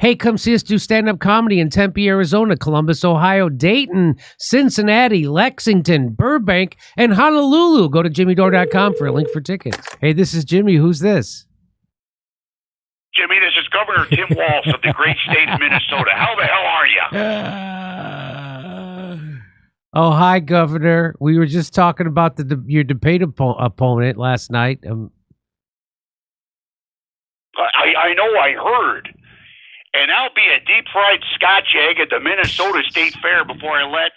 Hey, come see us do stand-up comedy in Tempe, Arizona, Columbus, Ohio, Dayton, Cincinnati, Lexington, Burbank, and Honolulu. Go to jimmydore.com for a link for tickets. Hey, this is Jimmy. Who's this? Jimmy, this is Governor Tim Walz of the great state of Minnesota. How the hell are you? Oh, hi, Governor. We were just talking about your debate opponent last night. I know, I heard. And I'll be a deep-fried Scotch egg at the Minnesota State Fair before I let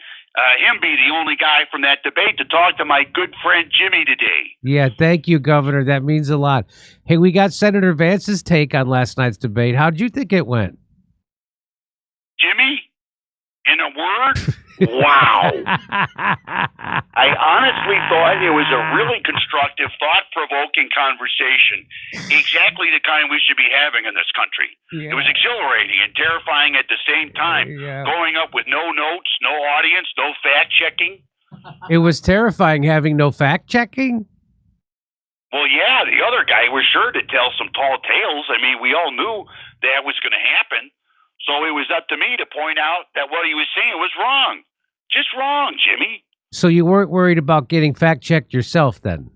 him be the only guy from that debate to talk to my good friend Jimmy today. Yeah, thank you, Governor. That means a lot. Hey, we got Senator Vance's take on last night's debate. How'd you think it went? Jimmy, in a word, wow. I honestly thought it was a really constructive, thought-provoking conversation. Exactly the kind we should be having in this country. Yeah. It was exhilarating and terrifying at the same time. Yeah. Going up with no notes, no audience, no fact-checking. It was terrifying having no fact-checking? Well, yeah, the other guy was sure to tell some tall tales. I mean, we all knew that was going to happen. So it was up to me to point out that what he was saying was wrong. Just wrong, Jimmy. So you weren't worried about getting fact-checked yourself then?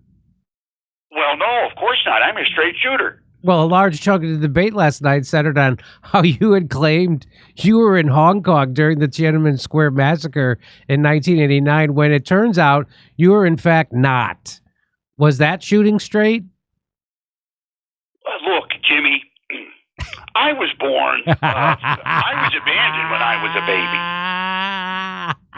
Well, no, of course not. I'm a straight shooter. Well, a large chunk of the debate last night centered on how you had claimed you were in Hong Kong during the Tiananmen Square massacre in 1989, when it turns out you were in fact not. Was that shooting straight? Look, Jimmy, I was born, I was abandoned when I was a baby.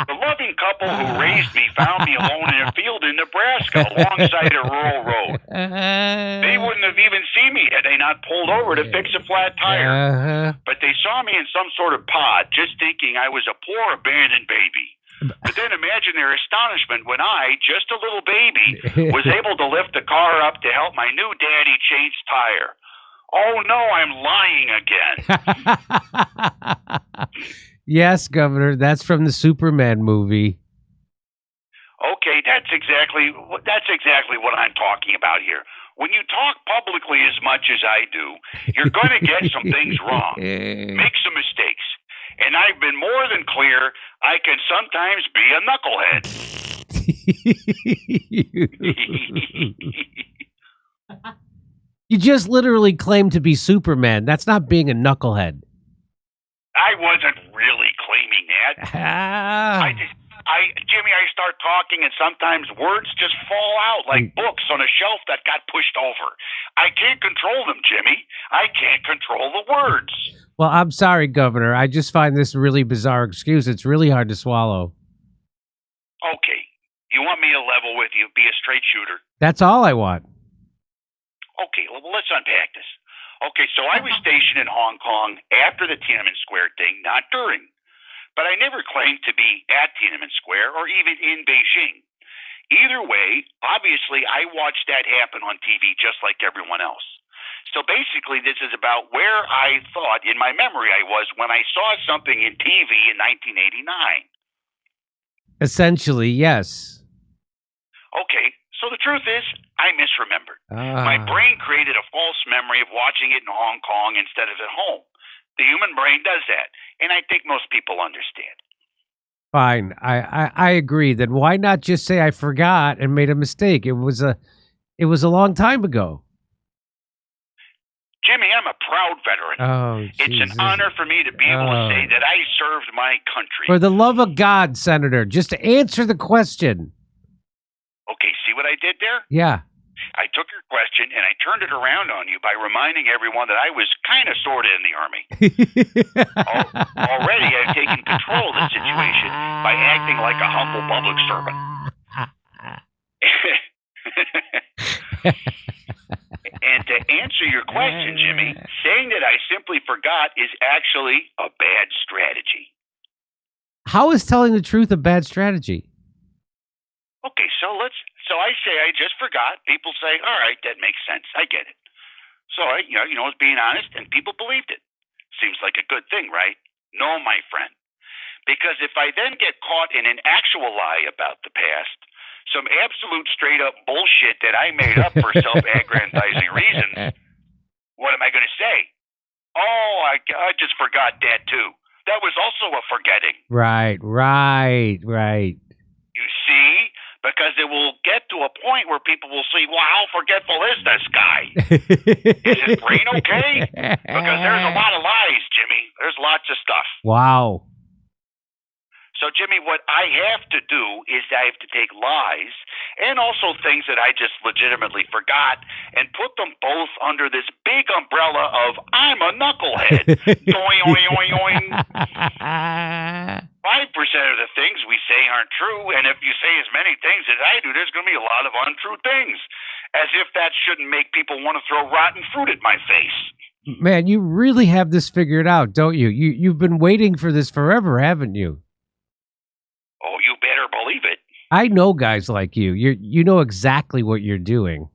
The loving couple who raised me found me alone in a field in Nebraska alongside a rural road. They wouldn't have even seen me had they not pulled over to fix a flat tire. But they saw me in some sort of pod, just thinking I was a poor abandoned baby. But then imagine their astonishment when I, just a little baby, was able to lift the car up to help my new daddy change tire. Oh, no, I'm lying again. Yes, Governor, that's from the Superman movie. Okay, that's exactly what I'm talking about here. When you talk publicly as much as I do, you're going to get some things wrong, make some mistakes. And I've been more than clear, I can sometimes be a knucklehead. You just literally claimed to be Superman. That's not being a knucklehead. I wasn't really claiming that. Jimmy, I start talking and sometimes words just fall out like books on a shelf that got pushed over. I can't control them, Jimmy. I can't control the words. Well, I'm sorry, Governor. I just find this really bizarre excuse. It's really hard to swallow. Okay. You want me to level with you, be a straight shooter? That's all I want. Okay, well, let's unpack this. Okay, so I was stationed in Hong Kong after the Tiananmen Square thing, not during. But I never claimed to be at Tiananmen Square or even in Beijing. Either way, obviously, I watched that happen on TV just like everyone else. So basically, this is about where I thought in my memory I was when I saw something in TV in 1989. Essentially, yes. Okay, so the truth is, I misremembered. My brain created a false memory of watching it in Hong Kong instead of at home. The human brain does that, and I think most people understand. Fine, I agree. Then why not just say I forgot and made a mistake? It was a long time ago. Jimmy, I'm a proud veteran. Oh, it's an honor for me to be able to say that I served my country. For the love of God, Senator, just answer the question. Okay, see what I did there? Yeah. I took your question and I turned it around on you by reminding everyone that I was kind of sort of in the Army. Already I've taken control of the situation by acting like a humble public servant. And to answer your question, Jimmy, saying that I simply forgot is actually a bad strategy. How is telling the truth a bad strategy? Okay, so I say I just forgot. People say, all right, that makes sense. I get it. So I was being honest, and people believed it. Seems like a good thing, right? No, my friend. Because if I then get caught in an actual lie about the past, some absolute straight-up bullshit that I made up for self-aggrandizing reasons, what am I going to say? Oh, I just forgot that too. That was also a forgetting. Right. You see? Because it will get to a point where people will see, well, how forgetful is this guy? Is his brain okay? Because there's a lot of lies, Jimmy. There's lots of stuff. Wow. So, Jimmy, what I have to do is I have to take lies and also things that I just legitimately forgot and put them both under this big umbrella of I'm a knucklehead. Doing, oing, oing, oing. 5% of the things we say aren't true, and if you say as many things as I do, there's going to be a lot of untrue things. As if that shouldn't make people want to throw rotten fruit at my face. Man, you really have this figured out, don't you? You've been waiting for this forever, haven't you? Oh, you better believe it. I know guys like you. You know exactly what you're doing.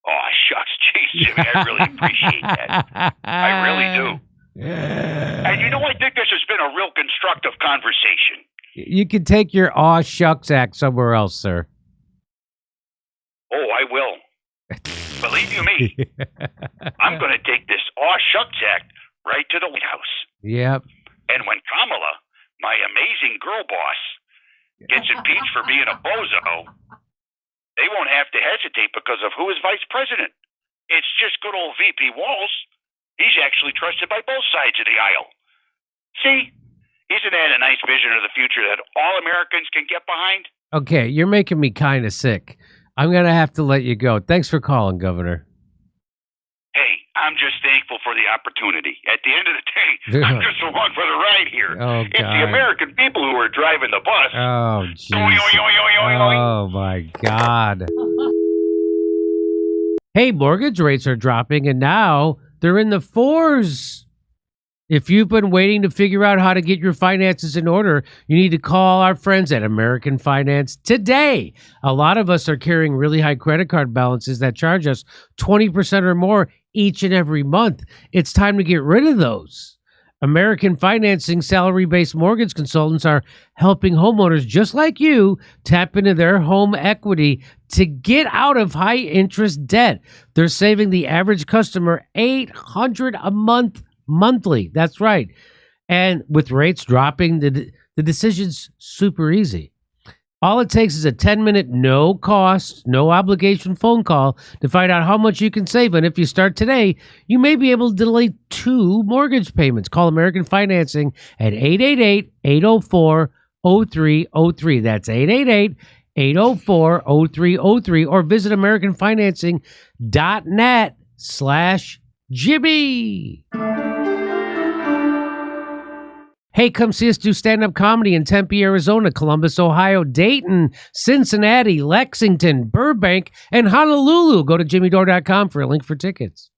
Oh, shucks. Jeez, Jimmy, I really appreciate that. I really do. And you know, I think this has been a real constructive conversation. You can take your aw shucks act somewhere else, sir. Oh, I will. Believe you me, I'm going to take this aw shucks act right to the White House. Yep. And when Kamala, my amazing girl boss, gets impeached for being a bozo, they won't have to hesitate because of who is vice president. It's just good old VP Walz. He's actually trusted by both sides of the aisle. See? Isn't that a nice vision of the future that all Americans can get behind? Okay, you're making me kind of sick. I'm going to have to let you go. Thanks for calling, Governor. Hey, I'm just thankful for the opportunity. At the end of the day, I'm just along for the ride here. Oh, it's the American people who are driving the bus. Oh, jeez. Oh, my God. Hey, mortgage rates are dropping, and now they're in the 4s. If you've been waiting to figure out how to get your finances in order, you need to call our friends at American Finance today. A lot of us are carrying really high credit card balances that charge us 20% or more each and every month. It's time to get rid of those. American Financing salary-based mortgage consultants are helping homeowners just like you tap into their home equity to get out of high-interest debt. They're saving the average customer $800 a month monthly. That's right. And with rates dropping, the decision's super easy. All it takes is a 10-minute, no-cost, no-obligation phone call to find out how much you can save. And if you start today, you may be able to delay 2 mortgage payments. Call American Financing at 888-804-0303. That's 888-804-0303. Or visit AmericanFinancing.net/Jimmy. Hey, come see us do stand-up comedy in Tempe, Arizona, Columbus, Ohio, Dayton, Cincinnati, Lexington, Burbank, and Honolulu. Go to jimmydore.com for a link for tickets.